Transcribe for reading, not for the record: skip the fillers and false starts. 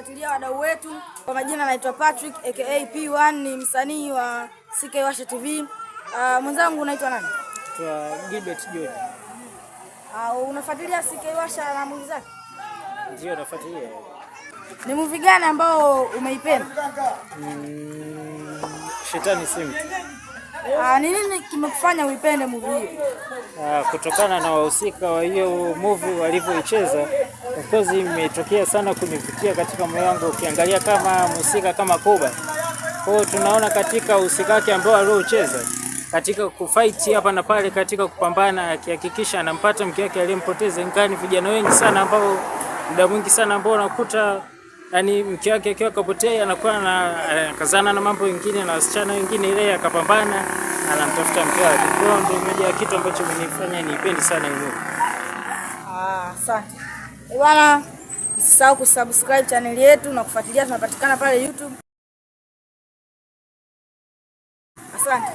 kufuatilia wadau wetu. Kwa majina naitwa Patrick aka P1, ni msanii wa CK Washa TV. Mwenzangu unaitwa nani? Naitwa Gilbert George. Unafuatilia CK Washa na movie zake? Ndio nafuatilia. Ni movie gani ambao umeipenda? Shetani Simba. Ni nini kimekufanya uipende movie hiyo? Kutokana na wahusika wa hiyo movie walivyoicheza. Of course imetokea sana kunivutia katika moyo wangu, ukiangalia kama mhusika kama Koba. Kwa hiyo tunaona katika uhusika wake ambao aliocheza katika kufight hapa na pale, katika kupambana, akihakikisha anampata mke wake aliyempoteza. Ingani vijana wengi sana ambao muda mwingi sana ambao unakuta yani mke wake akiwa kapotea anakuwa anakazana na mambo mengine na wasichana wengine, ile akapambana anamtafuta mke wake. Kwa hiyo ndio moja ya kitu ambacho kinifanya niipende sana hiyo. Asante. Bwana, usisahau kusubscribe channel yetu na kufuatilia, tunapatikana pale YouTube. Asante.